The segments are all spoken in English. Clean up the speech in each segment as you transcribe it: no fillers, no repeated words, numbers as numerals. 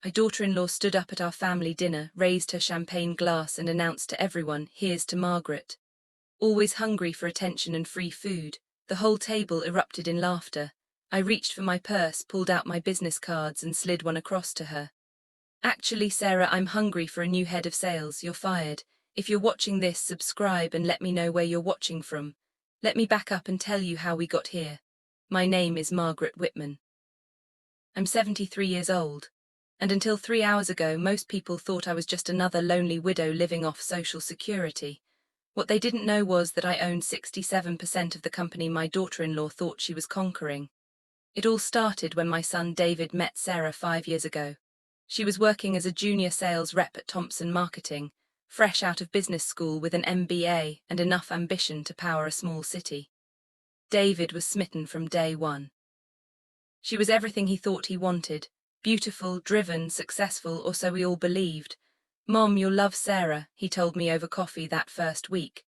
My daughter-in-law stood up at our family dinner, raised her champagne glass and announced to everyone, "Here's to Margaret." Always hungry for attention and free food, the whole table erupted in laughter. I reached for my purse, pulled out my business cards and slid one across to her. "Actually, Sarah, I'm hungry for a new head of sales. You're fired. If you're watching this, subscribe and let me know where you're watching from. Let me back up and tell you how we got here. My name is Margaret Whitman. I'm 73 years old. And until 3 hours ago, most people thought I was just another lonely widow living off Social Security. What they didn't know was that I owned 67% of the company my daughter-in-law thought she was conquering. It all started when my son David met Sarah 5 years ago. She was working as a junior sales rep at Thompson Marketing, fresh out of business school with an MBA and enough ambition to power a small city. David was smitten from day one. She was everything he thought he wanted: beautiful, driven, successful, or so we all believed. "Mom, you'll love Sarah," he told me over coffee that first week.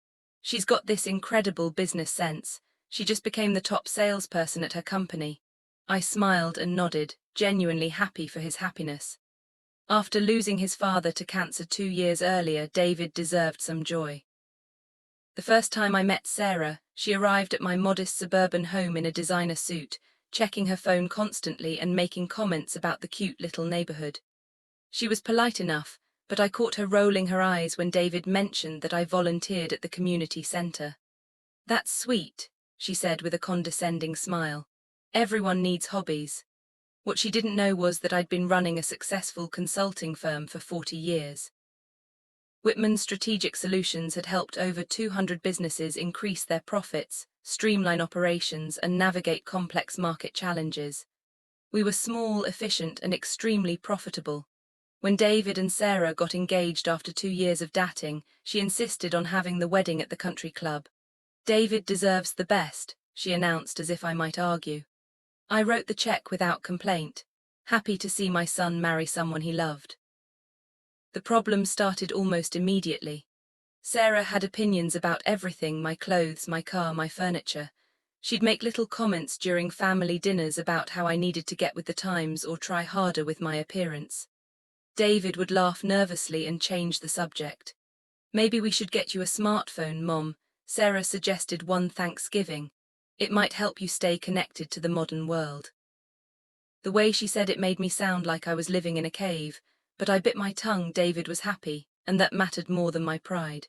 "She's got this incredible business sense. She just became the top salesperson at her company." I smiled and nodded, genuinely happy for his happiness. After losing his father to cancer 2 years earlier, David deserved some joy. The first time I met Sarah, she arrived at my modest suburban home in a designer suit, checking her phone constantly and making comments about the cute little neighborhood. She was polite enough, but I caught her rolling her eyes when David mentioned that I volunteered at the community center. "That's sweet," she said with a condescending smile. "Everyone needs hobbies." What she didn't know was that I'd been running a successful consulting firm for 40 years. Whitman's strategic solutions had helped over 200 businesses increase their profits, streamline operations, and navigate complex market challenges. We were small, efficient, and extremely profitable. When David and Sarah got engaged after 2 years of dating, she insisted on having the wedding at the country club. "David deserves the best," she announced as if I might argue. I wrote the check without complaint, happy to see my son marry someone he loved. The problem started almost immediately. Sarah had opinions about everything: my clothes, my car, my furniture. She'd make little comments during family dinners about how I needed to get with the times or try harder with my appearance. David would laugh nervously and change the subject. "Maybe we should get you a smartphone, Mom," Sarah suggested one Thanksgiving. "It might help you stay connected to the modern world." The way she said it made me sound like I was living in a cave, but I bit my tongue. David was happy, and that mattered more than my pride.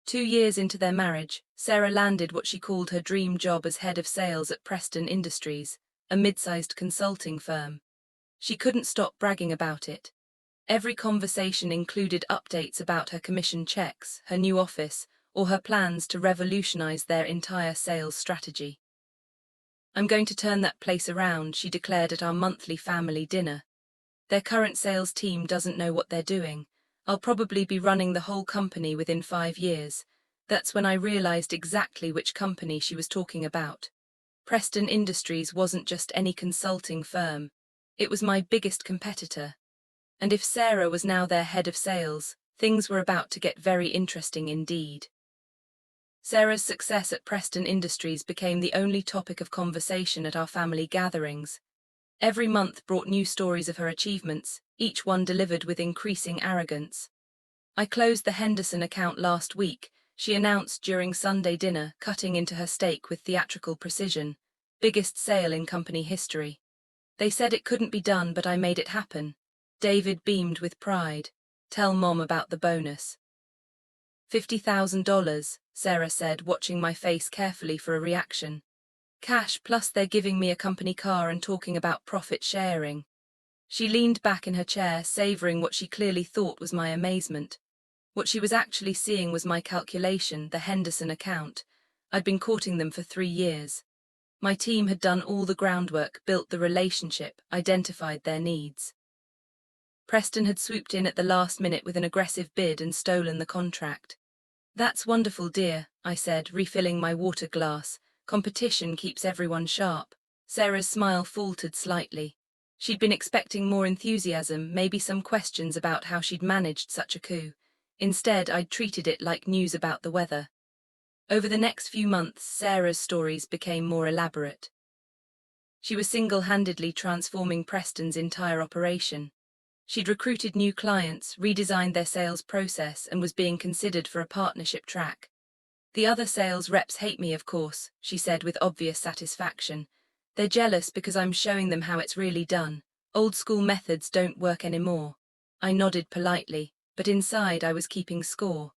2 years into their marriage, Sarah landed what she called her dream job as head of sales at Preston Industries, a mid-sized consulting firm. She couldn't stop bragging about it. Every conversation included updates about her commission checks, her new office, or her plans to revolutionize their entire sales strategy. "I'm going to turn that place around," she declared at our monthly family dinner. "Their current sales team doesn't know what they're doing. I'll probably be running the whole company within 5 years. That's when I realized exactly which company she was talking about. Preston Industries wasn't just any consulting firm. It was my biggest competitor. And if Sarah was now their head of sales, things were about to get very interesting indeed. Sarah's success at Preston Industries became the only topic of conversation at our family gatherings. Every month brought new stories of her achievements, each one delivered with increasing arrogance. "I closed the Henderson account last week," she announced during Sunday dinner, cutting into her steak with theatrical precision. "Biggest sale in company history. They said it couldn't be done, but I made it happen." David beamed with pride. "Tell Mom about the bonus." $50,000, Sarah said, watching my face carefully for a reaction. "Cash, plus they're giving me a company car and talking about profit sharing." She leaned back in her chair, savoring what she clearly thought was my amazement. What she was actually seeing was my calculation: the Henderson account. I'd been courting them for 3 years. My team had done all the groundwork, built the relationship, identified their needs. Preston had swooped in at the last minute with an aggressive bid and stolen the contract. "That's wonderful, dear," I said, refilling my water glass. "Competition keeps everyone sharp." Sarah's smile faltered slightly. She'd been expecting more enthusiasm, maybe some questions about how she'd managed such a coup. Instead, I'd treated it like news about the weather. Over the next few months, Sarah's stories became more elaborate. She was single-handedly transforming Preston's entire operation. She'd recruited new clients, redesigned their sales process, and was being considered for a partnership track. "The other sales reps hate me, of course," she said with obvious satisfaction. "They're jealous because I'm showing them how it's really done. Old school methods don't work anymore." I nodded politely, but inside I was keeping score.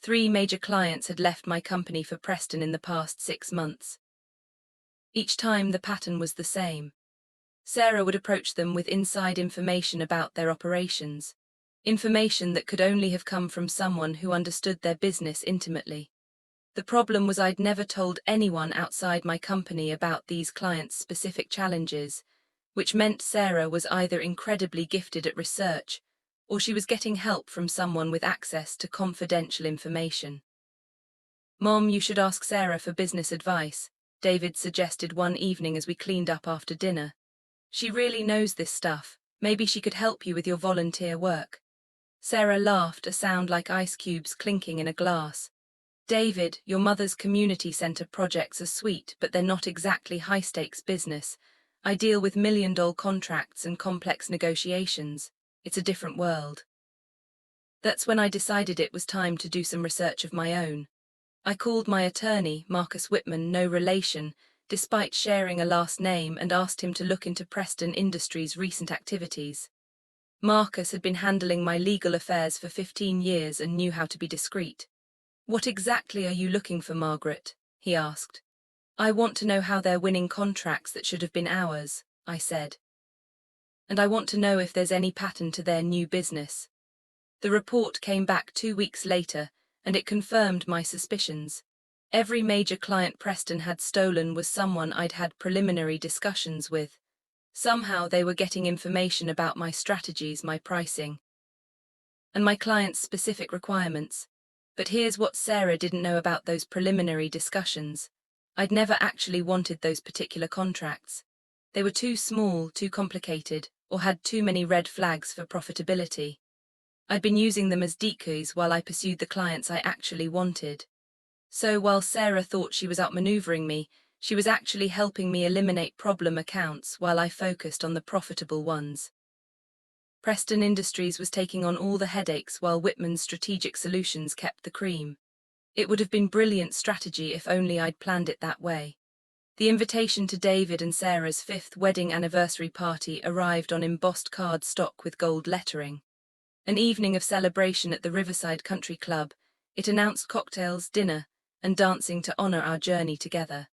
3 major clients had left my company for Preston in the past 6 months. Each time the pattern was the same. Sarah would approach them with inside information about their operations. Information that could only have come from someone who understood their business intimately. The problem was I'd never told anyone outside my company about these clients' specific challenges, which meant Sarah was either incredibly gifted at research, or she was getting help from someone with access to confidential information. "Mom, you should ask Sarah for business advice," David suggested one evening as we cleaned up after dinner. "She really knows this stuff. Maybe she could help you with your volunteer work." Sarah laughed, a sound like ice cubes clinking in a glass. "David, your mother's community center projects are sweet, but they're not exactly high-stakes business. I deal with million-dollar contracts and complex negotiations. It's a different world." That's when I decided it was time to do some research of my own. I called my attorney, Marcus Whitman, no relation, despite sharing a last name, and asked him to look into Preston Industries' recent activities. Marcus had been handling my legal affairs for 15 years and knew how to be discreet. "What exactly are you looking for, Margaret?" he asked. "I want to know how they're winning contracts that should have been ours," I said. "And I want to know if there's any pattern to their new business." The report came back 2 weeks later, and it confirmed my suspicions. Every major client Preston had stolen was someone I'd had preliminary discussions with. Somehow they were getting information about my strategies, my pricing, and my clients' specific requirements. But here's what Sarah didn't know about those preliminary discussions. I'd never actually wanted those particular contracts. They were too small, too complicated, or had too many red flags for profitability. I'd been using them as decoys while I pursued the clients I actually wanted. So while Sarah thought she was outmaneuvering me, she was actually helping me eliminate problem accounts while I focused on the profitable ones. Preston Industries was taking on all the headaches while Whitman's strategic solutions kept the cream. It would have been brilliant strategy if only I'd planned it that way. The invitation to David and Sarah's 5th wedding anniversary party arrived on embossed card stock with gold lettering. An evening of celebration at the Riverside Country Club. It announced cocktails, dinner, and dancing to honor our journey together.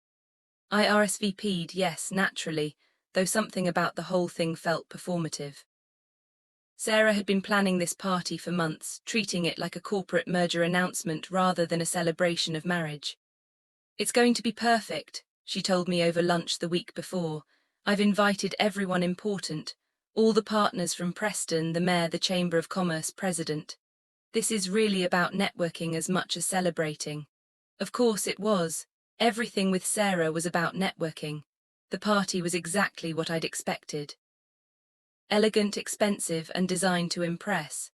I RSVP'd, yes, naturally, though something about the whole thing felt performative. Sarah had been planning this party for months, treating it like a corporate merger announcement rather than a celebration of marriage. "It's going to be perfect," she told me over lunch the week before. "I've invited everyone important, all the partners from Preston, the mayor, the Chamber of Commerce president. This is really about networking as much as celebrating." Of course it was. Everything with Sarah was about networking. The party was exactly what I'd expected. Elegant, expensive, and designed to impress.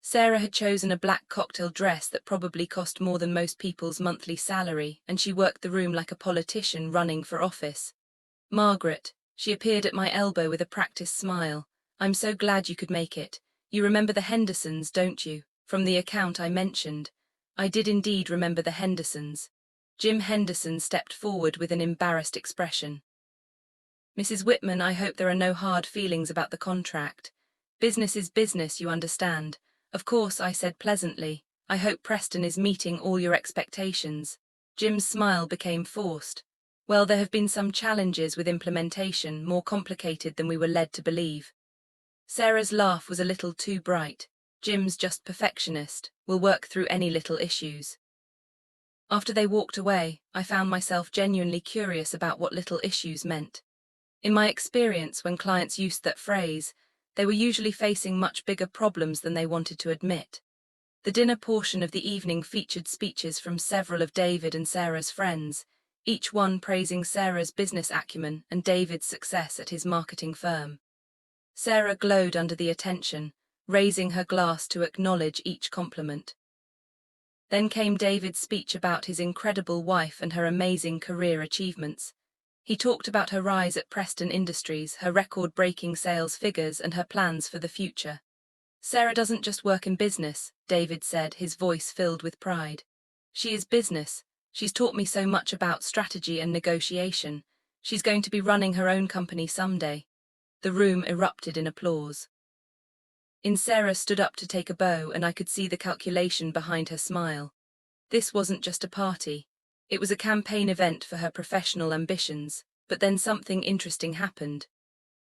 Sarah had chosen a black cocktail dress that probably cost more than most people's monthly salary, and she worked the room like a politician running for office. "Margaret," she appeared at my elbow with a practiced smile. "I'm so glad you could make it. You remember the Hendersons, don't you, from the account I mentioned?" I did indeed remember the Hendersons. Jim Henderson stepped forward with an embarrassed expression. "Mrs. Whitman, I hope there are no hard feelings about the contract. Business is business, you understand." "Of course," I said pleasantly. "I hope Preston is meeting all your expectations." Jim's smile became forced. "Well, there have been some challenges with implementation, more complicated than we were led to believe." Sarah's laugh was a little too bright. "Jim's just perfectionist. We'll work through any little issues." After they walked away, I found myself genuinely curious about what little issues meant. In my experience, when clients used that phrase, they were usually facing much bigger problems than they wanted to admit. The dinner portion of the evening featured speeches from several of David and Sarah's friends, each one praising Sarah's business acumen and David's success at his marketing firm. Sarah glowed under the attention, raising her glass to acknowledge each compliment. Then came David's speech about his incredible wife and her amazing career achievements. He talked about her rise at Preston Industries, her record-breaking sales figures, and her plans for the future. Sarah doesn't just work in business, David said, his voice filled with pride. She is business. She's taught me so much about strategy and negotiation. She's going to be running her own company someday. The room erupted in applause. Sarah stood up to take a bow, and I could see the calculation behind her smile. This wasn't just a party. It was a campaign event for her professional ambitions, but then something interesting happened.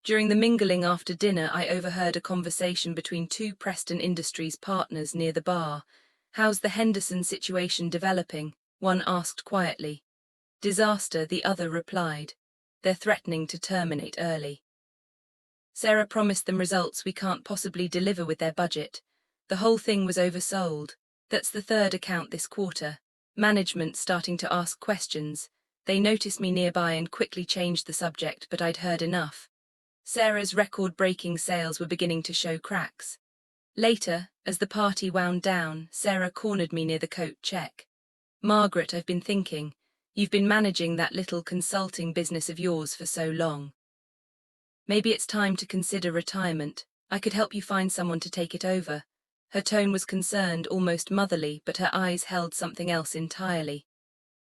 During the mingling after dinner, I overheard a conversation between two Preston Industries partners near the bar. "How's the Henderson situation developing?" one asked quietly. "Disaster," the other replied. "They're threatening to terminate early." Sarah promised them results we can't possibly deliver with their budget. The whole thing was oversold. That's the third account this quarter. Management starting to ask questions. They noticed me nearby and quickly changed the subject, but I'd heard enough. Sarah's record-breaking sales were beginning to show cracks. Later, as the party wound down, Sarah cornered me near the coat check. "Margaret, I've been thinking. You've been managing that little consulting business of yours for so long. Maybe it's time to consider retirement. I could help you find someone to take it over." Her tone was concerned, almost motherly, but her eyes held something else entirely.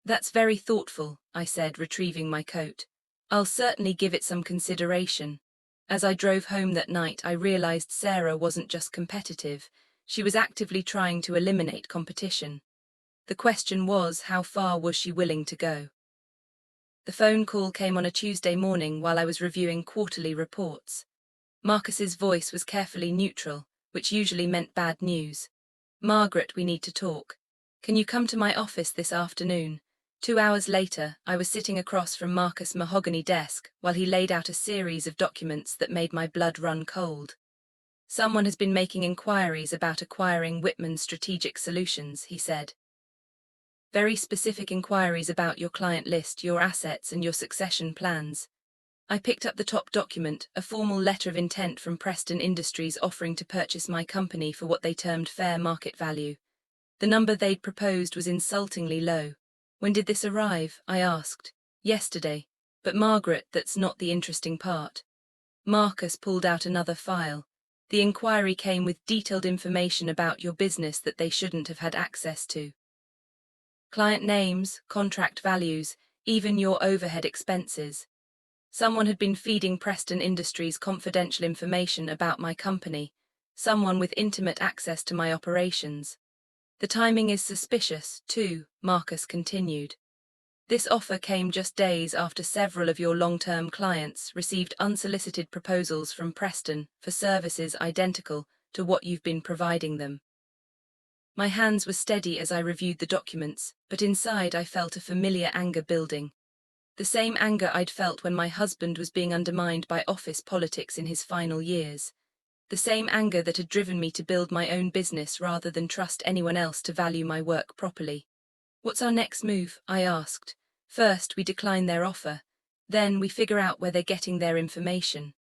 "That's very thoughtful," I said, retrieving my coat. "I'll certainly give it some consideration." As I drove home that night, I realized Sarah wasn't just competitive. She was actively trying to eliminate competition. The question was, how far was she willing to go? The phone call came on a Tuesday morning while I was reviewing quarterly reports. Marcus's voice was carefully neutral, which usually meant bad news. "Margaret, we need to talk. Can you come to my office this afternoon?" 2 hours later, I was sitting across from Marcus' mahogany desk while he laid out a series of documents that made my blood run cold. "Someone has been making inquiries about acquiring Whitman Strategic Solutions," he said. "Very specific inquiries about your client list, your assets, and your succession plans." I picked up the top document, a formal letter of intent from Preston Industries offering to purchase my company for what they termed fair market value. The number they'd proposed was insultingly low. "When did this arrive?" I asked. "Yesterday. But Margaret, that's not the interesting part." Marcus pulled out another file. "The inquiry came with detailed information about your business that they shouldn't have had access to. Client names, contract values, even your overhead expenses. Someone had been feeding Preston Industries confidential information about my company, someone with intimate access to my operations. The timing is suspicious, too," Marcus continued. "This offer came just days after several of your long-term clients received unsolicited proposals from Preston for services identical to what you've been providing them." My hands were steady as I reviewed the documents, but inside I felt a familiar anger building. The same anger I'd felt when my husband was being undermined by office politics in his final years. The same anger that had driven me to build my own business rather than trust anyone else to value my work properly. "What's our next move?" I asked. "First, we decline their offer. Then we figure out where they're getting their information."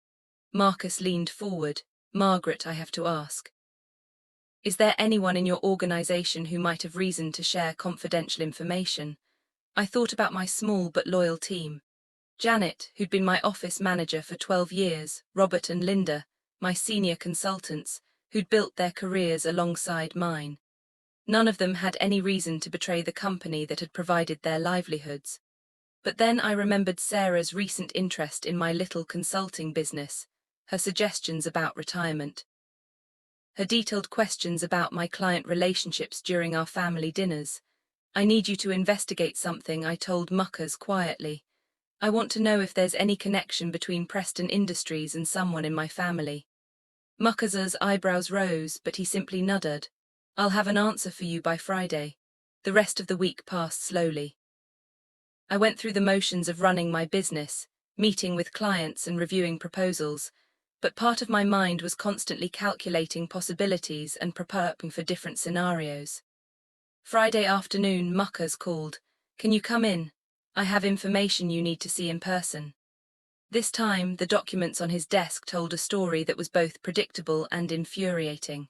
Marcus leaned forward. "Margaret, I have to ask. Is there anyone in your organization who might have reason to share confidential information?" I thought about my small but loyal team. Janet, who'd been my office manager for 12 years, Robert and Linda, my senior consultants, who'd built their careers alongside mine. None of them had any reason to betray the company that had provided their livelihoods. But then I remembered Sarah's recent interest in my little consulting business, her suggestions about retirement, her detailed questions about my client relationships during our family dinners. "I need you to investigate something," I told Marcus quietly. "I want to know if there's any connection between Preston Industries and someone in my family." Marcus's eyebrows rose, but he simply nodded. "I'll have an answer for you by Friday." The rest of the week passed slowly. I went through the motions of running my business, meeting with clients and reviewing proposals, but part of my mind was constantly calculating possibilities and preparing for different scenarios. Friday afternoon, Marcus called. "Can you come in? I have information you need to see in person." This time, the documents on his desk told a story that was both predictable and infuriating.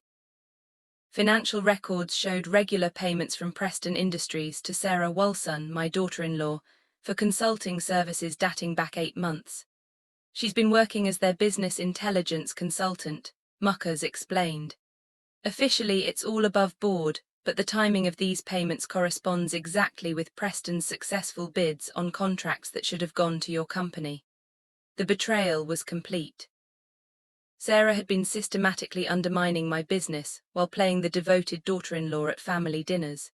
Financial records showed regular payments from Preston Industries to Sarah Walson, my daughter-in-law, for consulting services dating back 8 months. She's been working as their business intelligence consultant, Muckers explained. Officially, it's all above board, but the timing of these payments corresponds exactly with Preston's successful bids on contracts that should have gone to your company. The betrayal was complete. Sarah had been systematically undermining my business while playing the devoted daughter-in-law at family dinners.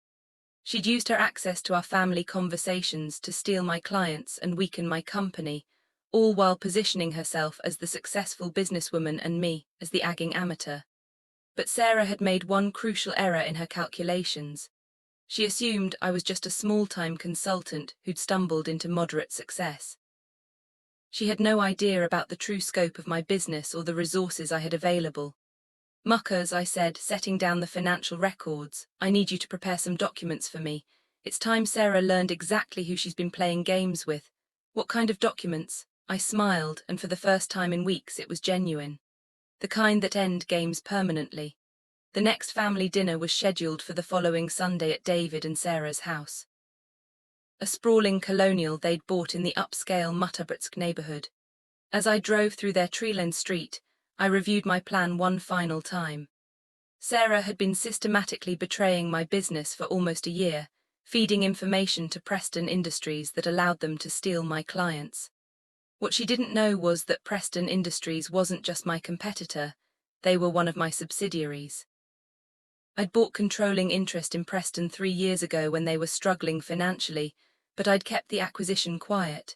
She'd used her access to our family conversations to steal my clients and weaken my company, all while positioning herself as the successful businesswoman and me as the agging amateur. But Sarah had made one crucial error in her calculations. She assumed I was just a small-time consultant who'd stumbled into moderate success. She had no idea about the true scope of my business or the resources I had available. Muckers, I said, setting down the financial records, I need you to prepare some documents for me. It's time Sarah learned exactly who she's been playing games with. What kind of documents? I smiled, and for the first time in weeks it was genuine. The kind that end games permanently. The next family dinner was scheduled for the following Sunday at David and Sarah's house. A sprawling colonial they'd bought in the upscale Mutterbritsk neighborhood. As I drove through their tree-lined street, I reviewed my plan one final time. Sarah had been systematically betraying my business for almost a year, feeding information to Preston Industries that allowed them to steal my clients. What she didn't know was that Preston Industries wasn't just my competitor, they were one of my subsidiaries. I'd bought controlling interest in Preston 3 years ago when they were struggling financially, but I'd kept the acquisition quiet.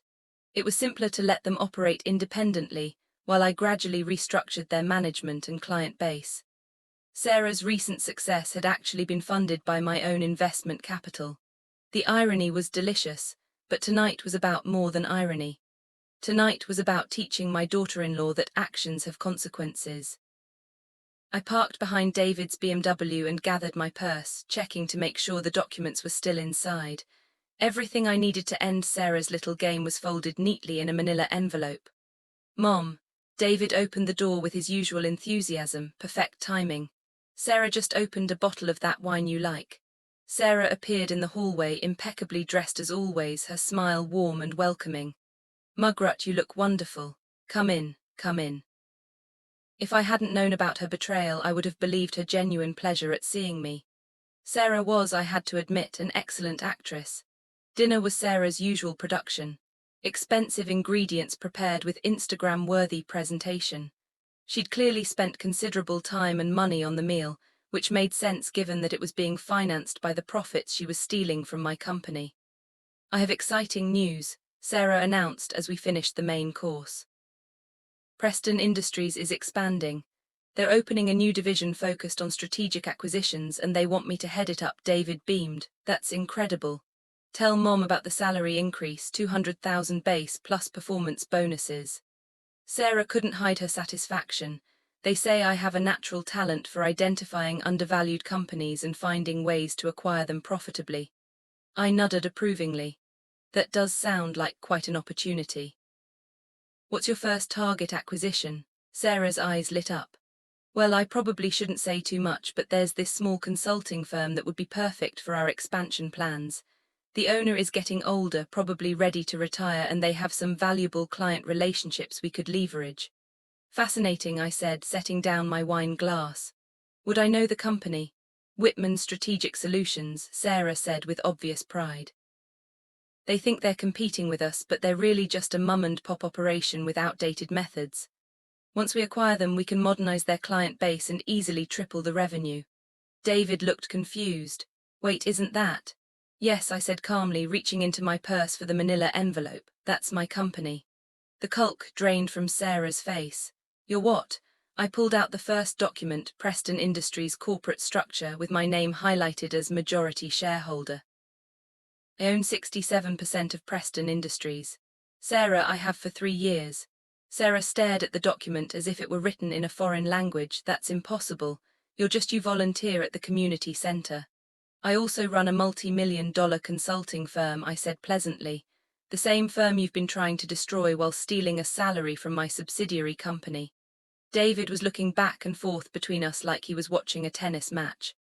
It was simpler to let them operate independently, while I gradually restructured their management and client base. Sarah's recent success had actually been funded by my own investment capital. The irony was delicious, but tonight was about more than irony. Tonight was about teaching my daughter-in-law that actions have consequences. I parked behind David's BMW and gathered my purse, checking to make sure the documents were still inside. Everything I needed to end Sarah's little game was folded neatly in a manila envelope. Mom. David opened the door with his usual enthusiasm, perfect timing. Sarah just opened a bottle of that wine you like. Sarah appeared in the hallway, impeccably dressed as always, her smile warm and welcoming. Mugrut, you look wonderful. Come in, come in. If I hadn't known about her betrayal, I would have believed her genuine pleasure at seeing me. Sarah was, I had to admit, an excellent actress. Dinner was Sarah's usual production. Expensive ingredients prepared with Instagram-worthy presentation. She'd clearly spent considerable time and money on the meal, which made sense given that it was being financed by the profits she was stealing from my company. I have exciting news, Sarah announced as we finished the main course. Preston Industries is expanding. They're opening a new division focused on strategic acquisitions and they want me to head it up. David beamed. That's incredible. Tell Mom about the salary increase, 200,000 base plus performance bonuses. Sarah couldn't hide her satisfaction. They say I have a natural talent for identifying undervalued companies and finding ways to acquire them profitably. I nodded approvingly. That does sound like quite an opportunity. What's your first target acquisition? Sarah's eyes lit up. Well, I probably shouldn't say too much, but there's this small consulting firm that would be perfect for our expansion plans. The owner is getting older, probably ready to retire, and they have some valuable client relationships we could leverage. Fascinating, I said, setting down my wine glass. Would I know the company? Whitman Strategic Solutions, Sarah said with obvious pride. They think they're competing with us, but they're really just a mum-and-pop operation with outdated methods. Once we acquire them, we can modernize their client base and easily triple the revenue. David looked confused. Wait, isn't that? Yes, I said calmly, reaching into my purse for the manila envelope. That's my company. The culk drained from Sarah's face. You're what? I pulled out the first document, Preston Industries corporate structure, with my name highlighted as majority shareholder. I own 67% of Preston Industries. Sarah, I have for 3 years. Sarah stared at the document as if it were written in a foreign language. That's impossible. You volunteer at the community center. I also run a multi-million-dollar consulting firm, I said pleasantly. The same firm you've been trying to destroy while stealing a salary from my subsidiary company. David was looking back and forth between us like he was watching a tennis match.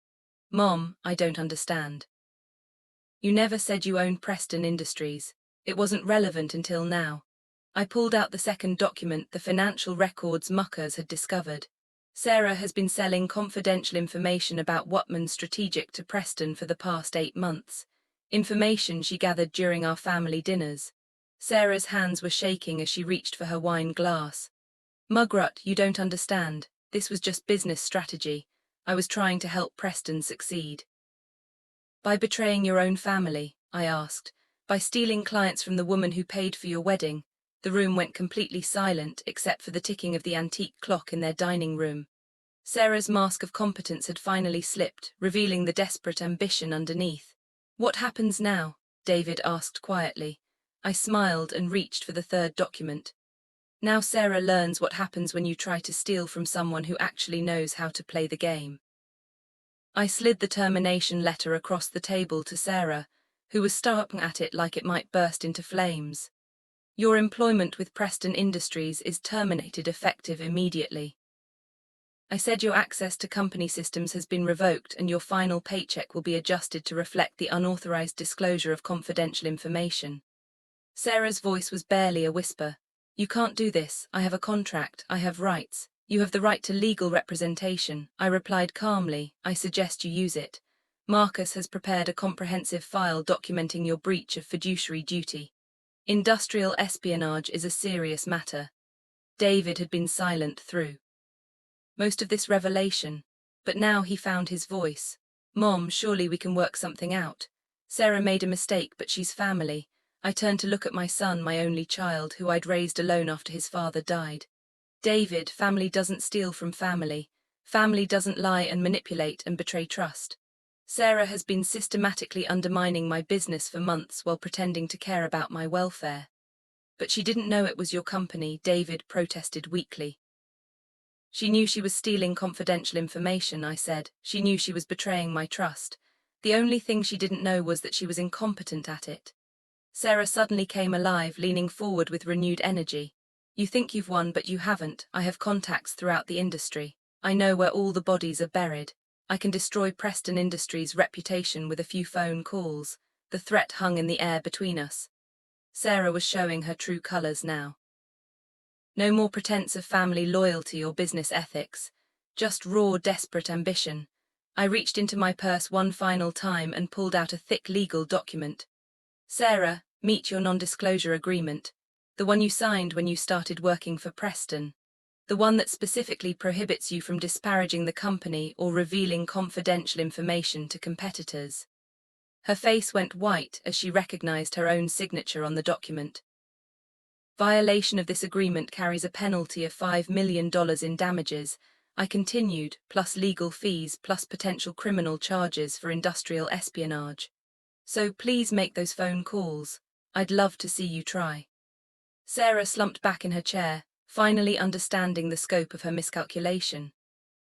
Mom, I don't understand. You never said you owned Preston Industries. It wasn't relevant until now. I pulled out the second document the financial records muckers had discovered. Sarah has been selling confidential information about Whatman's strategic to Preston for the past 8 months. Information she gathered during our family dinners. Sarah's hands were shaking as she reached for her wine glass. Mugrut, you don't understand. This was just business strategy. I was trying to help Preston succeed. By betraying your own family, I asked. By stealing clients from the woman who paid for your wedding. The room went completely silent except for the ticking of the antique clock in their dining room. Sarah's mask of competence had finally slipped, revealing the desperate ambition underneath. What happens now? David asked quietly. I smiled and reached for the third document. Now Sarah learns what happens when you try to steal from someone who actually knows how to play the game. I slid the termination letter across the table to Sarah, who was staring at it like it might burst into flames. Your employment with Preston Industries is terminated effective immediately. I said your access to company systems has been revoked and your final paycheck will be adjusted to reflect the unauthorized disclosure of confidential information. Sarah's voice was barely a whisper. You can't do this. I have a contract. I have rights. You have the right to legal representation. I replied calmly. I suggest you use it. Marcus has prepared a comprehensive file documenting your breach of fiduciary duty. Industrial espionage is a serious matter. David had been silent through most of this revelation, but now he found his voice. Mom, surely we can work something out. Sarah made a mistake, but she's family. I turned to look at my son, my only child, who I'd raised alone after his father died. David, family doesn't steal from family. Family doesn't lie and manipulate and betray trust. Sarah has been systematically undermining my business for months while pretending to care about my welfare. But she didn't know it was your company, David protested weakly. She knew she was stealing confidential information, I said. She knew she was betraying my trust. The only thing she didn't know was that she was incompetent at it. Sarah suddenly came alive, leaning forward with renewed energy. You think you've won, but you haven't. I have contacts throughout the industry. I know where all the bodies are buried. I can destroy Preston Industries' reputation with a few phone calls. The threat hung in the air between us. Sarah was showing her true colors now. No more pretense of family loyalty or business ethics. Just raw, desperate ambition. I reached into my purse one final time and pulled out a thick legal document. Sarah, meet your non-disclosure agreement. The one you signed when you started working for Preston. The one that specifically prohibits you from disparaging the company or revealing confidential information to competitors. Her face went white as she recognized her own signature on the document. Violation of this agreement carries a penalty of $5 million in damages, I continued, plus legal fees, plus potential criminal charges for industrial espionage. So please make those phone calls. I'd love to see you try. Sarah slumped back in her chair, finally understanding the scope of her miscalculation.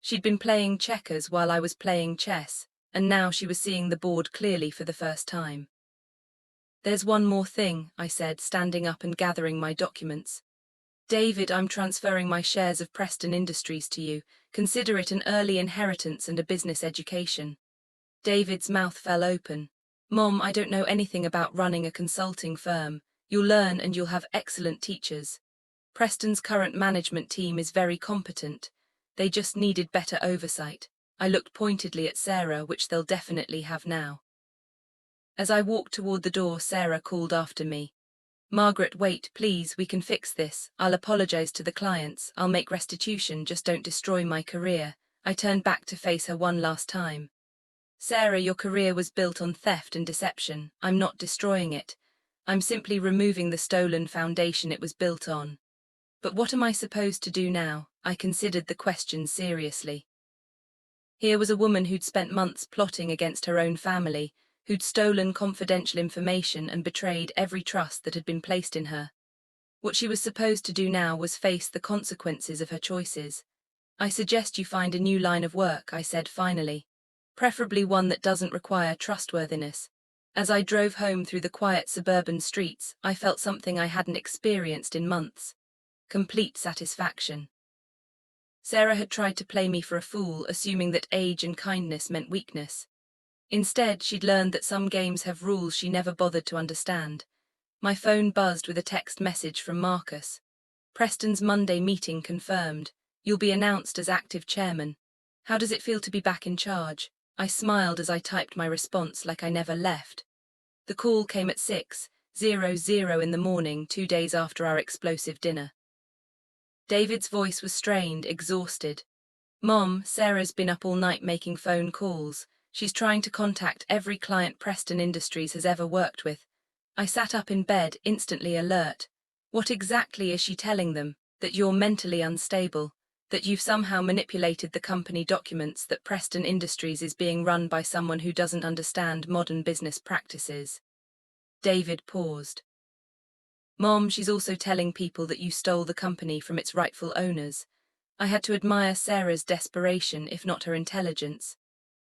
She'd been playing checkers while I was playing chess, and now she was seeing the board clearly for the first time. There's one more thing, I said, standing up and gathering my documents. David, I'm transferring my shares of Preston Industries to you. Consider it an early inheritance and a business education. David's mouth fell open. Mom, I don't know anything about running a consulting firm. You'll learn and you'll have excellent teachers. Preston's current management team is very competent. They just needed better oversight. I looked pointedly at Sarah, which they'll definitely have now. As I walked toward the door, Sarah called after me. Margaret, wait, please, we can fix this. I'll apologize to the clients. I'll make restitution, just don't destroy my career. I turned back to face her one last time. Sarah, your career was built on theft and deception. I'm not destroying it. I'm simply removing the stolen foundation it was built on. But what am I supposed to do now? I considered the question seriously. Here was a woman who'd spent months plotting against her own family, who'd stolen confidential information and betrayed every trust that had been placed in her. What she was supposed to do now was face the consequences of her choices. I suggest you find a new line of work, I said finally. Preferably one that doesn't require trustworthiness. As I drove home through the quiet suburban streets, I felt something I hadn't experienced in months. Complete satisfaction. Sarah had tried to play me for a fool, assuming that age and kindness meant weakness. Instead, she'd learned that some games have rules she never bothered to understand. My phone buzzed with a text message from Marcus. Preston's Monday meeting confirmed. You'll be announced as active chairman. How does it feel to be back in charge? I smiled as I typed my response like I never left. The call came at 6:00 in the morning, 2 days after our explosive dinner. David's voice was strained, exhausted. Mom, Sarah's been up all night making phone calls. She's trying to contact every client Preston Industries has ever worked with. I sat up in bed, instantly alert. What exactly is she telling them? That you're mentally unstable? That you've somehow manipulated the company documents, that Preston Industries is being run by someone who doesn't understand modern business practices? David paused. Mom, she's also telling people that you stole the company from its rightful owners. I had to admire Sarah's desperation, if not her intelligence.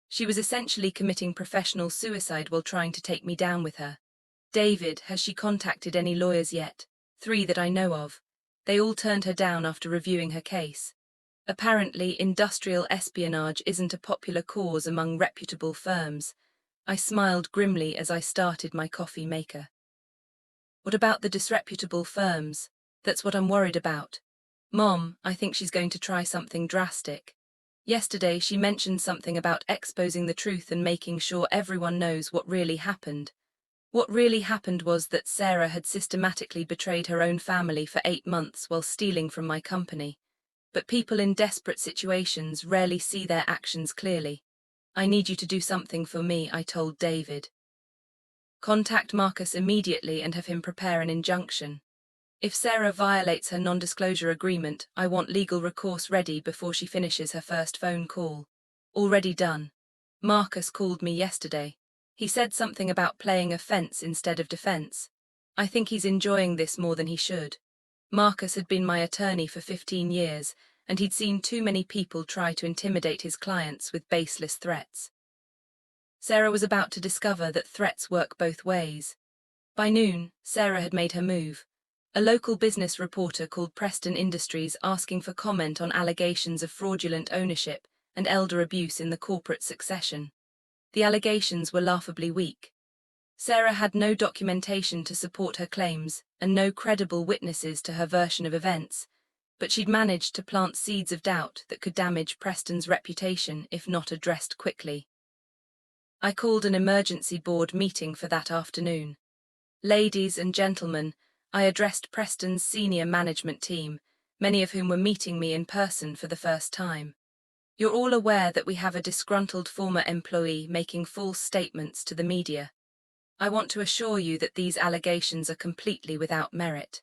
She was essentially committing professional suicide while trying to take me down with her. David, has she contacted any lawyers yet? 3 that I know of. They all turned her down after reviewing her case. Apparently, industrial espionage isn't a popular cause among reputable firms. I smiled grimly as I started my coffee maker. What about the disreputable firms? That's what I'm worried about. Mom, I think she's going to try something drastic. Yesterday she mentioned something about exposing the truth and making sure everyone knows what really happened. What really happened was that Sarah had systematically betrayed her own family for 8 months while stealing from my company. But people in desperate situations rarely see their actions clearly. I need you to do something for me, I told David. Contact Marcus immediately and have him prepare an injunction. If Sarah violates her non-disclosure agreement, I want legal recourse ready before she finishes her first phone call. Already done. Marcus called me yesterday. He said something about playing offense instead of defense. I think he's enjoying this more than he should. Marcus had been my attorney for 15 years, and he'd seen too many people try to intimidate his clients with baseless threats. Sarah was about to discover that threats work both ways. By noon, Sarah had made her move. A local business reporter called Preston Industries asking for comment on allegations of fraudulent ownership and elder abuse in the corporate succession. The allegations were laughably weak. Sarah had no documentation to support her claims and no credible witnesses to her version of events, but she'd managed to plant seeds of doubt that could damage Preston's reputation if not addressed quickly. I called an emergency board meeting for that afternoon. Ladies and gentlemen, I addressed Preston's senior management team, many of whom were meeting me in person for the first time. You're all aware that we have a disgruntled former employee making false statements to the media. I want to assure you that these allegations are completely without merit.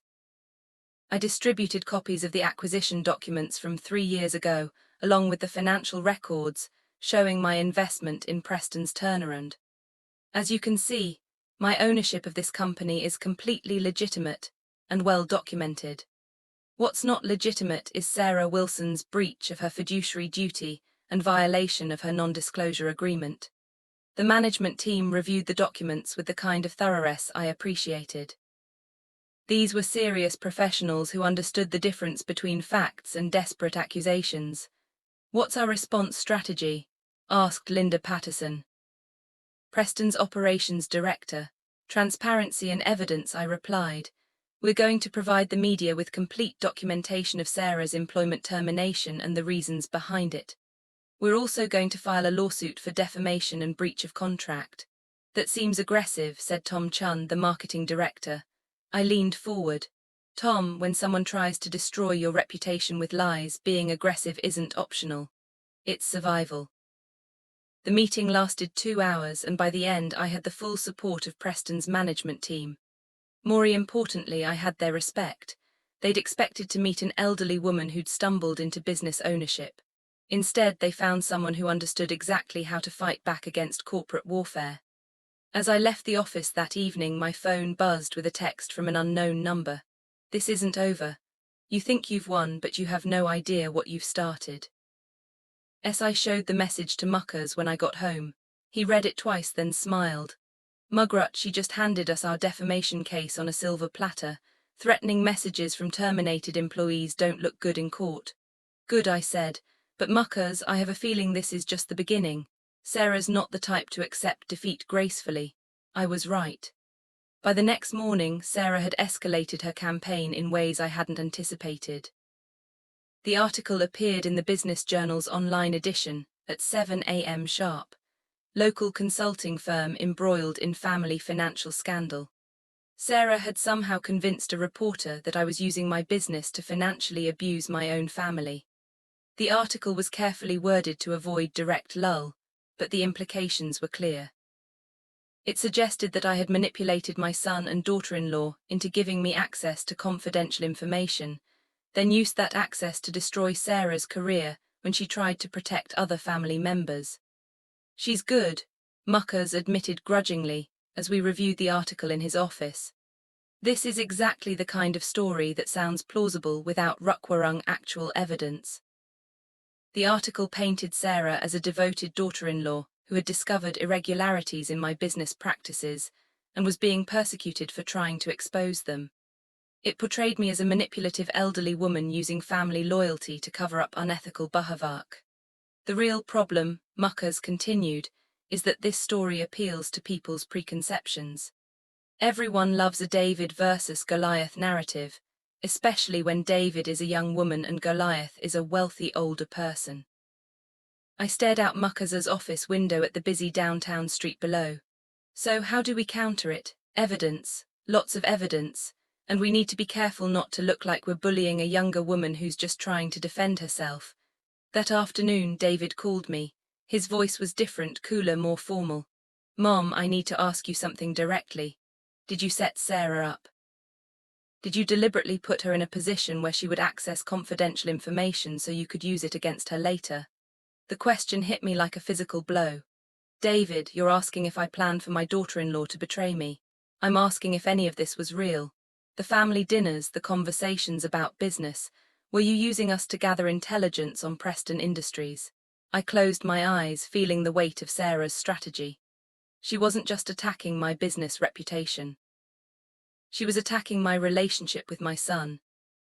I distributed copies of the acquisition documents from 3 years ago, along with the financial records, showing my investment in Preston's turnaround. As you can see, my ownership of this company is completely legitimate and well documented. What's not legitimate is Sarah Wilson's breach of her fiduciary duty and violation of her non-disclosure agreement. The management team reviewed the documents with the kind of thoroughness I appreciated. These were serious professionals who understood the difference between facts and desperate accusations. What's our response strategy? Asked Linda Patterson, Preston's operations director. Transparency and evidence, I replied. We're going to provide the media with complete documentation of Sarah's employment termination and the reasons behind it. We're also going to file a lawsuit for defamation and breach of contract. That seems aggressive, said Tom Chun, the marketing director. I leaned forward. Tom, when someone tries to destroy your reputation with lies, being aggressive isn't optional. It's survival. The meeting lasted 2 hours, and by the end I had the full support of Preston's management team. More importantly, I had their respect. They'd expected to meet an elderly woman who'd stumbled into business ownership. Instead, they found someone who understood exactly how to fight back against corporate warfare. As I left the office that evening, my phone buzzed with a text from an unknown number. This isn't over. You think you've won, but you have no idea what you've started. I showed the message to Muckers when I got home. He read it twice, then smiled. Mugrut, she just handed us our defamation case on a silver platter. Threatening messages from terminated employees don't look good in court. Good, I said. But Muckers, I have a feeling this is just the beginning. Sarah's not the type to accept defeat gracefully. I was right. By the next morning, Sarah had escalated her campaign in ways I hadn't anticipated. The article appeared in the Business Journal's online edition at 7 a.m. sharp. Local consulting firm embroiled in family financial scandal. Sarah had somehow convinced a reporter that I was using my business to financially abuse my own family. The article was carefully worded to avoid direct lull, but the implications were clear. It suggested that I had manipulated my son and daughter-in-law into giving me access to confidential information, then used that access to destroy Sarah's career when she tried to protect other family members. "She's good," Muckers admitted grudgingly as we reviewed the article in his office. This is exactly the kind of story that sounds plausible without ruckwarung actual evidence. The article painted Sarah as a devoted daughter-in-law who had discovered irregularities in my business practices and was being persecuted for trying to expose them. It portrayed me as a manipulative elderly woman using family loyalty to cover up unethical behavior. The real problem, Muckers continued, is that this story appeals to people's preconceptions. Everyone loves a David versus Goliath narrative, especially when David is a young woman and Goliath is a wealthy older person. I stared out Muckers's office window at the busy downtown street below. So how do we counter it? Evidence, lots of evidence, and we need to be careful not to look like we're bullying a younger woman who's just trying to defend herself. That afternoon, David called me. His voice was different, cooler, more formal. "Mom, I need to ask you something directly. Did you set Sarah up? Did you deliberately put her in a position where she would access confidential information so you could use it against her later?" The question hit me like a physical blow. "David, you're asking if I planned for my daughter-in-law to betray me. I'm asking if any of this was real. The family dinners, the conversations about business. Were you using us to gather intelligence on Preston Industries?" I closed my eyes, feeling the weight of Sarah's strategy. She wasn't just attacking my business reputation. She was attacking my relationship with my son.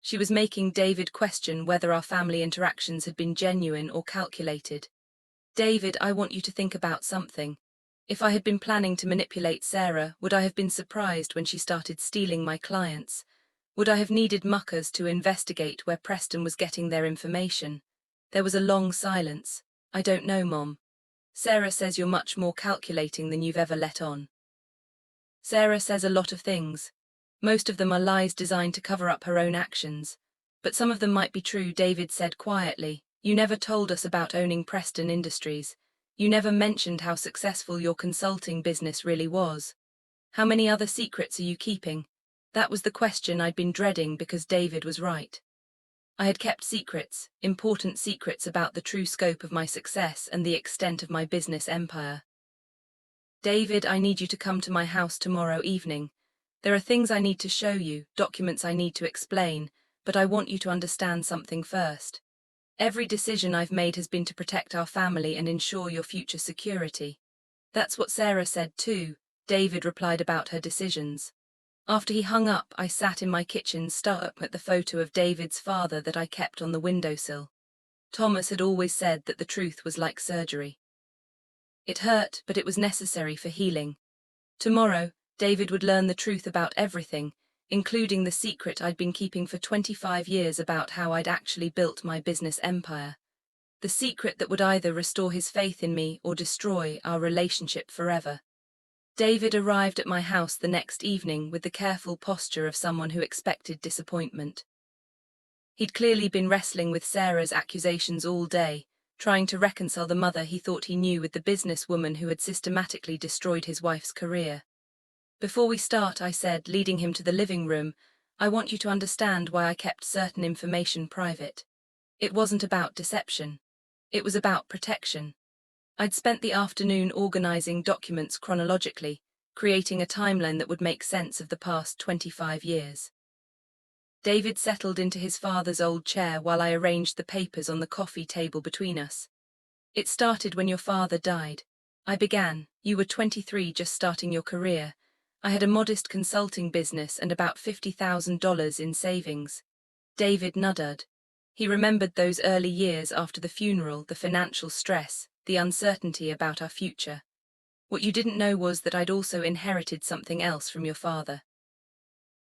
She was making David question whether our family interactions had been genuine or calculated. "David, I want you to think about something. If I had been planning to manipulate Sarah, would I have been surprised when she started stealing my clients? Would I have needed Muckers to investigate where Preston was getting their information?" There was a long silence. "I don't know, Mom. Sarah says you're much more calculating than you've ever let on." Sarah says a lot of things. Most of them are lies designed to cover up her own actions. But some of them might be true, David said quietly. "You never told us about owning Preston Industries. You never mentioned how successful your consulting business really was. How many other secrets are you keeping?" That was the question I'd been dreading because David was right. I had kept secrets, important secrets about the true scope of my success and the extent of my business empire. "David, I need you to come to my house tomorrow evening. There are things I need to show you, documents I need to explain, but I want you to understand something first. Every decision I've made has been to protect our family and ensure your future security." "That's what Sarah said too," David replied about her decisions. After he hung up, I sat in my kitchen staring at the photo of David's father that I kept on the windowsill. Thomas had always said that the truth was like surgery. It hurt, but it was necessary for healing. Tomorrow, David would learn the truth about everything, including the secret I'd been keeping for 25 years about how I'd actually built my business empire. The secret that would either restore his faith in me or destroy our relationship forever. David arrived at my house the next evening with the careful posture of someone who expected disappointment. He'd clearly been wrestling with Sarah's accusations all day, trying to reconcile the mother he thought he knew with the businesswoman who had systematically destroyed his wife's career. "Before we start," I said, leading him to the living room, "I want you to understand why I kept certain information private. It wasn't about deception. It was about protection." I'd spent the afternoon organizing documents chronologically, creating a timeline that would make sense of the past 25 years. David settled into his father's old chair while I arranged the papers on the coffee table between us. "It started when your father died. I began. You were 23, just starting your career. I had a modest consulting business and about $50,000 in savings." David nodded. He remembered those early years after the funeral, the financial stress, the uncertainty about our future. What you didn't know was that I'd also inherited something else from your father.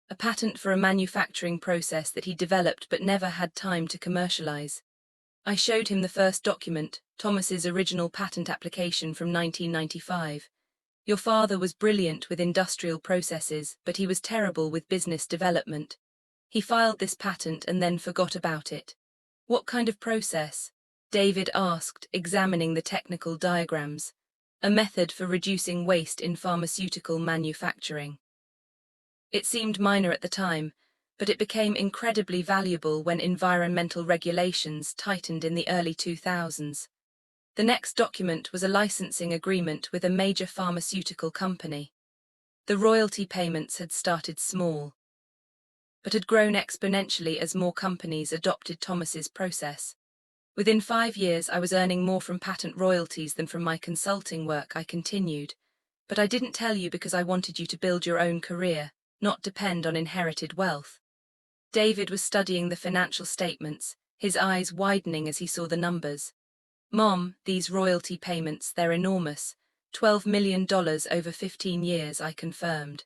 A patent for a manufacturing process that he developed but never had time to commercialize. I showed him the first document, Thomas's original patent application from 1995. Your father was brilliant with industrial processes, but he was terrible with business development. He filed this patent and then forgot about it. What kind of process? David asked, examining the technical diagrams. A method for reducing waste in pharmaceutical manufacturing. It seemed minor at the time, but it became incredibly valuable when environmental regulations tightened in the early 2000s. The next document was a licensing agreement with a major pharmaceutical company. The royalty payments had started small, but had grown exponentially as more companies adopted Thomas's process. Within 5 years, I was earning more from patent royalties than from my consulting work. I continued. But I didn't tell you because I wanted you to build your own career, not depend on inherited wealth. David was studying the financial statements, his eyes widening as he saw the numbers. Mom, these royalty payments, they're enormous. $12 million over 15 years, I confirmed.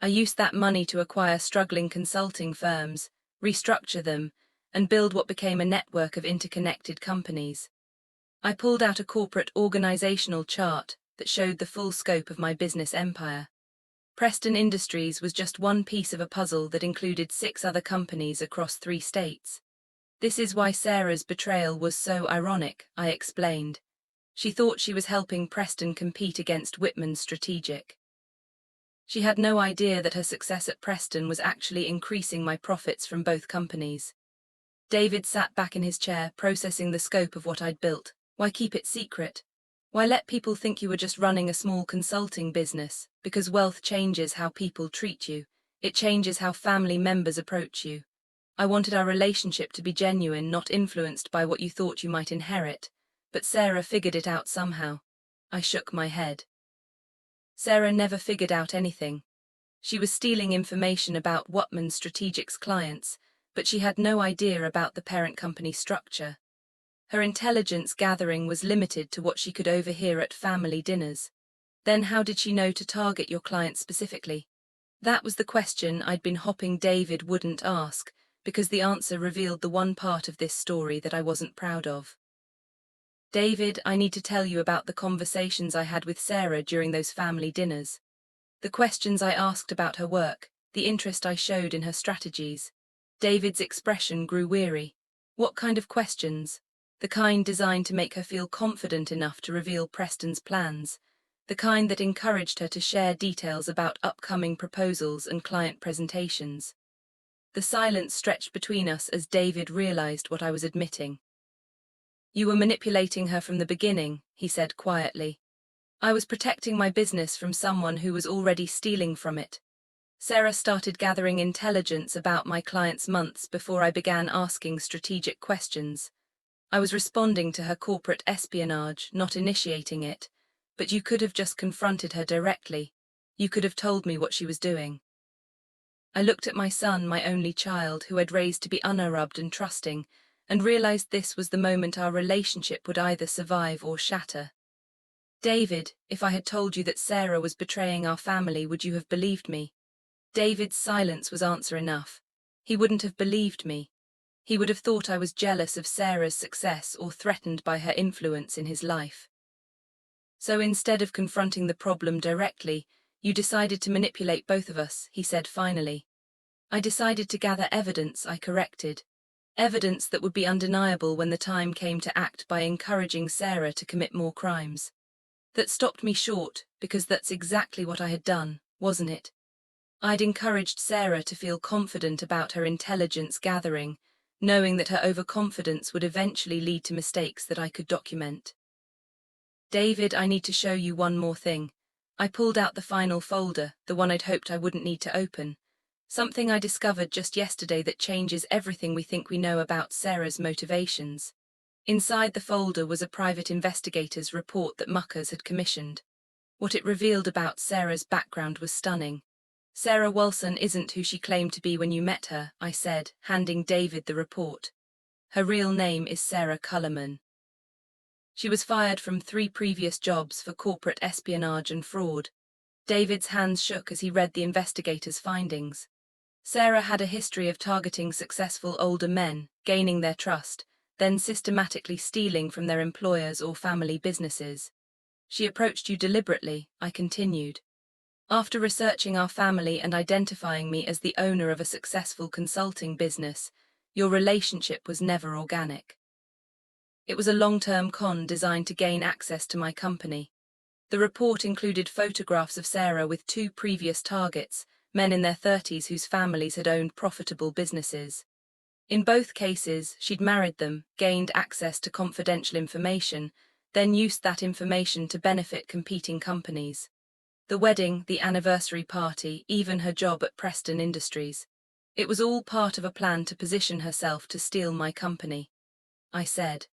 I used that money to acquire struggling consulting firms, restructure them, and build what became a network of interconnected companies. I pulled out a corporate organizational chart that showed the full scope of my business empire. Preston Industries was just one piece of a puzzle that included 6 other companies across 3 states. This is why Sarah's betrayal was so ironic, I explained. She thought she was helping Preston compete against Whitman's strategic. She had no idea that her success at Preston was actually increasing my profits from both companies. David sat back in his chair, processing the scope of what I'd built. Why keep it secret? Why let people think you were just running a small consulting business? Because wealth changes how people treat you. It changes how family members approach you. I wanted our relationship to be genuine, not influenced by what you thought you might inherit. But Sarah figured it out somehow. I shook my head. Sarah never figured out anything. She was stealing information about Whitman Strategic's clients, but she had no idea about the parent company structure. Her intelligence gathering was limited to what she could overhear at family dinners. Then how did she know to target your client specifically? That was the question I'd been hoping David wouldn't ask, because the answer revealed the one part of this story that I wasn't proud of. David, I need to tell you about the conversations I had with Sarah during those family dinners. The questions I asked about her work, the interest I showed in her strategies. David's expression grew weary. What kind of questions? The kind designed to make her feel confident enough to reveal Preston's plans. The kind that encouraged her to share details about upcoming proposals and client presentations. The silence stretched between us as David realized what I was admitting. You were manipulating her from the beginning, he said quietly. I was protecting my business from someone who was already stealing from it. Sarah started gathering intelligence about my clients months before I began asking strategic questions. I was responding to her corporate espionage, not initiating it. But you could have just confronted her directly. You could have told me what she was doing. I looked at my son, my only child, who I'd raised to be uninterrupted and trusting, and realized this was the moment our relationship would either survive or shatter. David, if I had told you that Sarah was betraying our family, would you have believed me? David's silence was answer enough. He wouldn't have believed me. He would have thought I was jealous of Sarah's success or threatened by her influence in his life. So instead of confronting the problem directly, you decided to manipulate both of us, he said finally. I decided to gather evidence, I corrected. Evidence that would be undeniable when the time came to act by encouraging Sarah to commit more crimes. That stopped me short, because that's exactly what I had done, wasn't it? I'd encouraged Sarah to feel confident about her intelligence gathering, knowing that her overconfidence would eventually lead to mistakes that I could document. David, I need to show you one more thing. I pulled out the final folder, the one I'd hoped I wouldn't need to open. Something I discovered just yesterday that changes everything we think we know about Sarah's motivations. Inside the folder was a private investigator's report that Muckers had commissioned. What it revealed about Sarah's background was stunning. Sarah Wilson isn't who she claimed to be when you met her, I said, handing David the report. Her real name is Sarah Cullerman. She was fired from 3 previous jobs for corporate espionage and fraud. David's hands shook as he read the investigator's findings. Sarah had a history of targeting successful older men, gaining their trust, then systematically stealing from their employers or family businesses. She approached you deliberately, I continued. After researching our family and identifying me as the owner of a successful consulting business, your relationship was never organic. It was a long-term con designed to gain access to my company. The report included photographs of Sarah with 2 previous targets, men in their 30s whose families had owned profitable businesses. In both cases, she'd married them, gained access to confidential information, then used that information to benefit competing companies. The wedding, the anniversary party, even her job at Preston Industries. It was all part of a plan to position herself to steal my company. I said.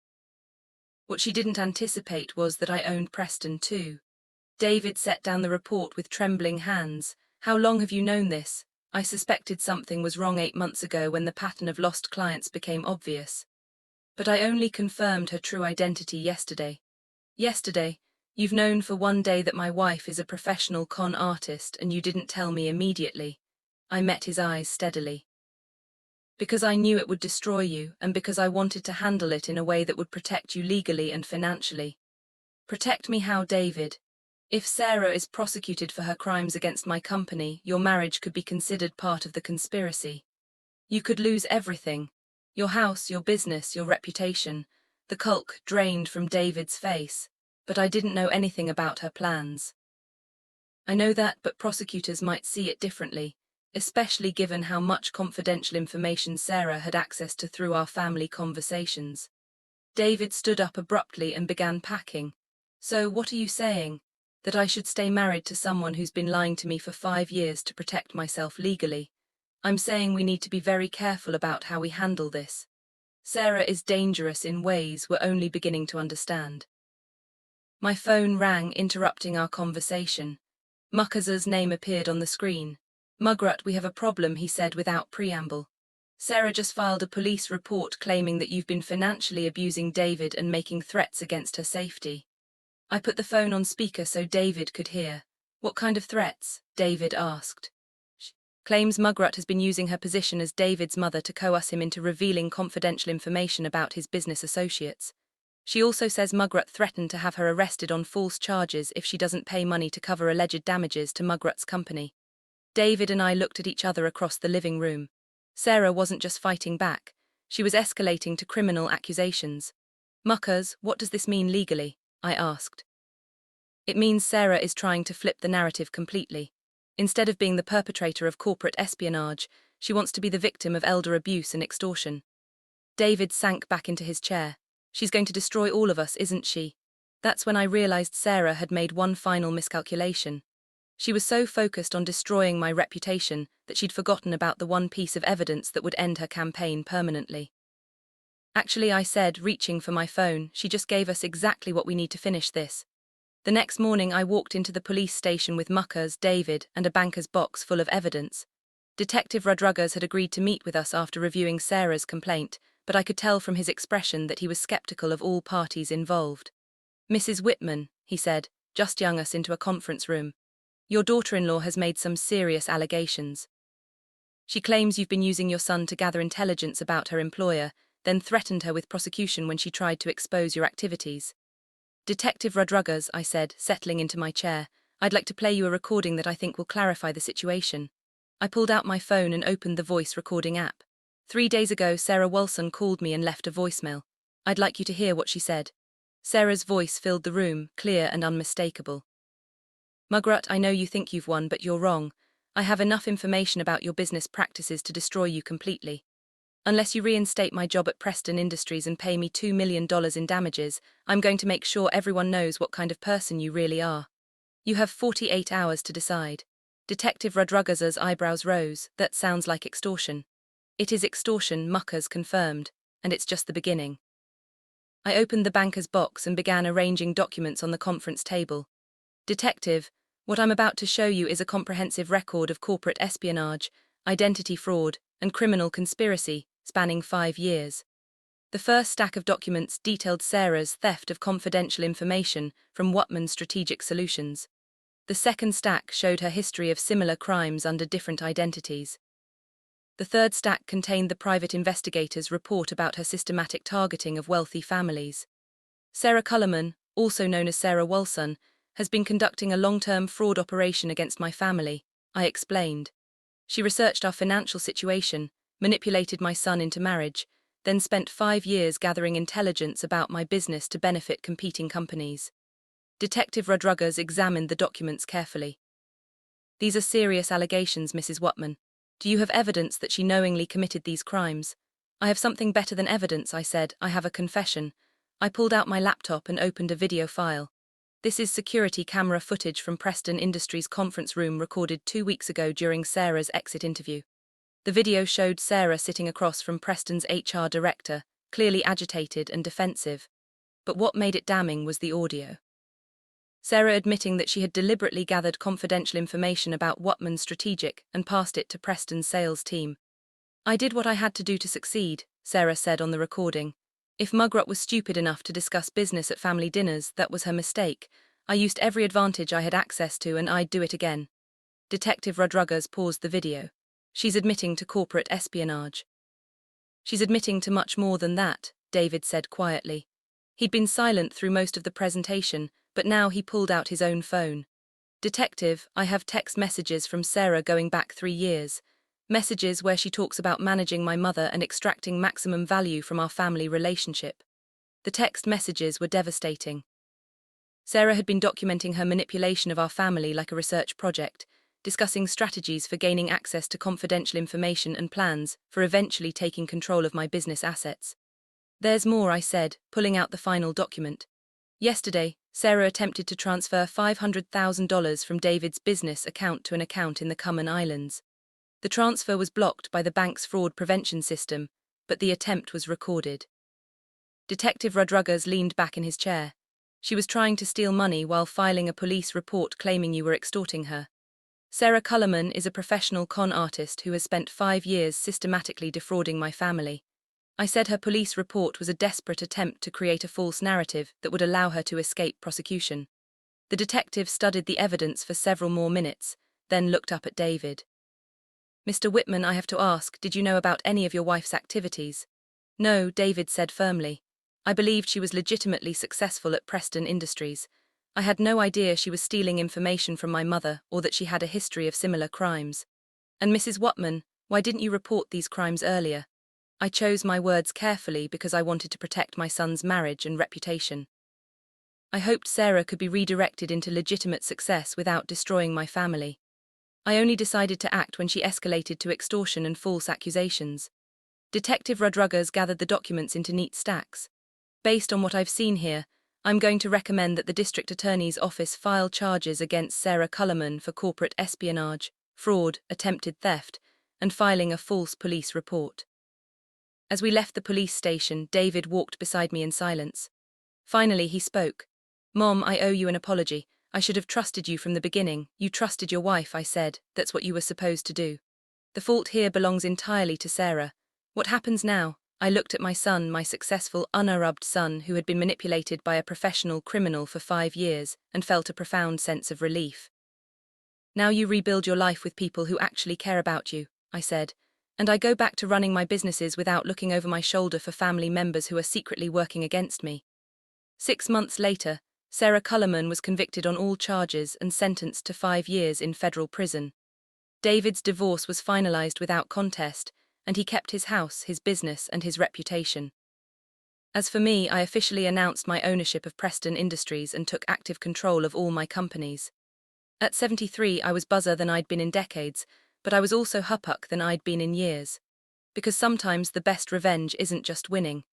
What she didn't anticipate was that I owned Preston too. David set down the report with trembling hands. How long have you known this? I suspected something was wrong 8 months ago when the pattern of lost clients became obvious. But I only confirmed her true identity yesterday. Yesterday, you've known for 1 day that my wife is a professional con artist and you didn't tell me immediately. I met his eyes steadily. Because I knew it would destroy you and because I wanted to handle it in a way that would protect you legally and financially. Protect me how, David? If Sarah is prosecuted for her crimes against my company, your marriage could be considered part of the conspiracy. You could lose everything. Your house, your business, your reputation. The culk drained from David's face, but I didn't know anything about her plans. I know that, but prosecutors might see it differently, especially given how much confidential information Sarah had access to through our family conversations. David stood up abruptly and began packing. So what are you saying? That I should stay married to someone who's been lying to me for 5 years to protect myself legally? I'm saying we need to be very careful about how we handle this. Sarah is dangerous in ways we're only beginning to understand. My phone rang, interrupting our conversation. Muckers's name appeared on the screen. Mugrat, we have a problem, he said without preamble. Sarah just filed a police report claiming that you've been financially abusing David and making threats against her safety. I put the phone on speaker so David could hear. What kind of threats? David asked. She claims Mugrat has been using her position as David's mother to coerce him into revealing confidential information about his business associates. She also says Mugrat threatened to have her arrested on false charges if she doesn't pay money to cover alleged damages to Mugrat's company. David and I looked at each other across the living room. Sarah wasn't just fighting back. She was escalating to criminal accusations. Muckers, what does this mean legally? I asked. It means Sarah is trying to flip the narrative completely. Instead of being the perpetrator of corporate espionage, she wants to be the victim of elder abuse and extortion. David sank back into his chair. She's going to destroy all of us, isn't she? That's when I realized Sarah had made one final miscalculation. She was so focused on destroying my reputation that she'd forgotten about the one piece of evidence that would end her campaign permanently. Actually, I said, reaching for my phone, she just gave us exactly what we need to finish this. The next morning I walked into the police station with Muckers, David, and a banker's box full of evidence. Detective Rodriguez had agreed to meet with us after reviewing Sarah's complaint, but I could tell from his expression that he was skeptical of all parties involved. Mrs. Whitman, he said, just young us into a conference room. Your daughter-in-law has made some serious allegations. She claims you've been using your son to gather intelligence about her employer, then threatened her with prosecution when she tried to expose your activities. Detective Rodriguez, I said, settling into my chair, I'd like to play you a recording that I think will clarify the situation. I pulled out my phone and opened the voice recording app. 3 days ago, Sarah Wilson called me and left a voicemail. I'd like you to hear what she said. Sarah's voice filled the room, clear and unmistakable. Mugrat, I know you think you've won, but you're wrong. I have enough information about your business practices to destroy you completely. Unless you reinstate my job at Preston Industries and pay me $2 million in damages, I'm going to make sure everyone knows what kind of person you really are. You have 48 hours to decide. Detective Rodriguez's eyebrows rose. That sounds like extortion. It is extortion, Muckers confirmed, and it's just the beginning. I opened the banker's box and began arranging documents on the conference table. Detective, what I'm about to show you is a comprehensive record of corporate espionage, identity fraud, and criminal conspiracy, spanning 5 years. The first stack of documents detailed Sarah's theft of confidential information from Whatman Strategic Solutions. The second stack showed her history of similar crimes under different identities. The third stack contained the private investigator's report about her systematic targeting of wealthy families. Sarah Cullerman, also known as Sarah Wolson, has been conducting a long-term fraud operation against my family, I explained. She researched our financial situation, manipulated my son into marriage, then spent 5 years gathering intelligence about my business to benefit competing companies. Detective Rodriguez examined the documents carefully. These are serious allegations, Mrs. Whatman. Do you have evidence that she knowingly committed these crimes? I have something better than evidence, I said. I have a confession. I pulled out my laptop and opened a video file. This is security camera footage from Preston Industries conference room recorded 2 weeks ago during Sarah's exit interview. The video showed Sarah sitting across from Preston's HR director, clearly agitated and defensive. But what made it damning was the audio. Sarah admitting that she had deliberately gathered confidential information about Whatman Strategic and passed it to Preston's sales team. I did what I had to do to succeed, Sarah said on the recording. If Mugrot was stupid enough to discuss business at family dinners, that was her mistake. I used every advantage I had access to and I'd do it again. Detective Rodriguez paused the video. She's admitting to corporate espionage. She's admitting to much more than that, David said quietly. He'd been silent through most of the presentation, but now he pulled out his own phone. Detective, I have text messages from Sarah going back 3 years. Messages where she talks about managing my mother and extracting maximum value from our family relationship. The text messages were devastating. Sarah had been documenting her manipulation of our family like a research project, discussing strategies for gaining access to confidential information and plans for eventually taking control of my business assets. There's more, I said, pulling out the final document. Yesterday, Sarah attempted to transfer $500,000 from David's business account to an account in the Cayman Islands. The transfer was blocked by the bank's fraud prevention system, but the attempt was recorded. Detective Rodriguez leaned back in his chair. She was trying to steal money while filing a police report claiming you were extorting her. Sarah Cullerman is a professional con artist who has spent 5 years systematically defrauding my family. I said her police report was a desperate attempt to create a false narrative that would allow her to escape prosecution. The detective studied the evidence for several more minutes, then looked up at David. Mr. Whitman, I have to ask, did you know about any of your wife's activities? No, David said firmly. I believed she was legitimately successful at Preston Industries. I had no idea she was stealing information from my mother or that she had a history of similar crimes. And Mrs. Whatman, why didn't you report these crimes earlier? I chose my words carefully because I wanted to protect my son's marriage and reputation. I hoped Sarah could be redirected into legitimate success without destroying my family. I only decided to act when she escalated to extortion and false accusations. Detective Rodriguez gathered the documents into neat stacks. Based on what I've seen here, I'm going to recommend that the District Attorney's Office file charges against Sarah Cullerman for corporate espionage, fraud, attempted theft, and filing a false police report. As we left the police station, David walked beside me in silence. Finally, he spoke. Mom, I owe you an apology. I should have trusted you from the beginning. You trusted your wife, I said. That's what you were supposed to do. The fault here belongs entirely to Sarah. What happens now? I looked at my son, my successful, uninterrupted son who had been manipulated by a professional criminal for 5 years, and felt a profound sense of relief. Now you rebuild your life with people who actually care about you, I said. And I go back to running my businesses without looking over my shoulder for family members who are secretly working against me. 6 months later, Sarah Cullerman was convicted on all charges and sentenced to 5 years in federal prison. David's divorce was finalized without contest, and he kept his house, his business, and his reputation. As for me, I officially announced my ownership of Preston Industries and took active control of all my companies. At 73, I was buzzer than I'd been in decades, but I was also huppuk than I'd been in years. Because sometimes the best revenge isn't just winning.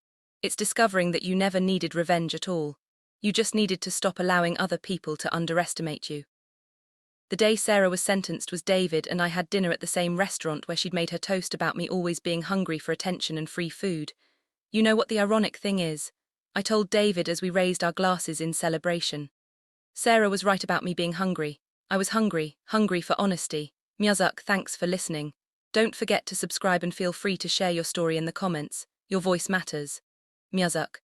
It's discovering that you never needed revenge at all. You just needed to stop allowing other people to underestimate you. The day Sarah was sentenced was David and I had dinner at the same restaurant where she'd made her toast about me always being hungry for attention and free food. You know what the ironic thing is? I told David as we raised our glasses in celebration. Sarah was right about me being hungry. I was hungry for honesty. Miazuk, thanks for listening. Don't forget to subscribe and feel free to share your story in the comments. Your voice matters. Miazak.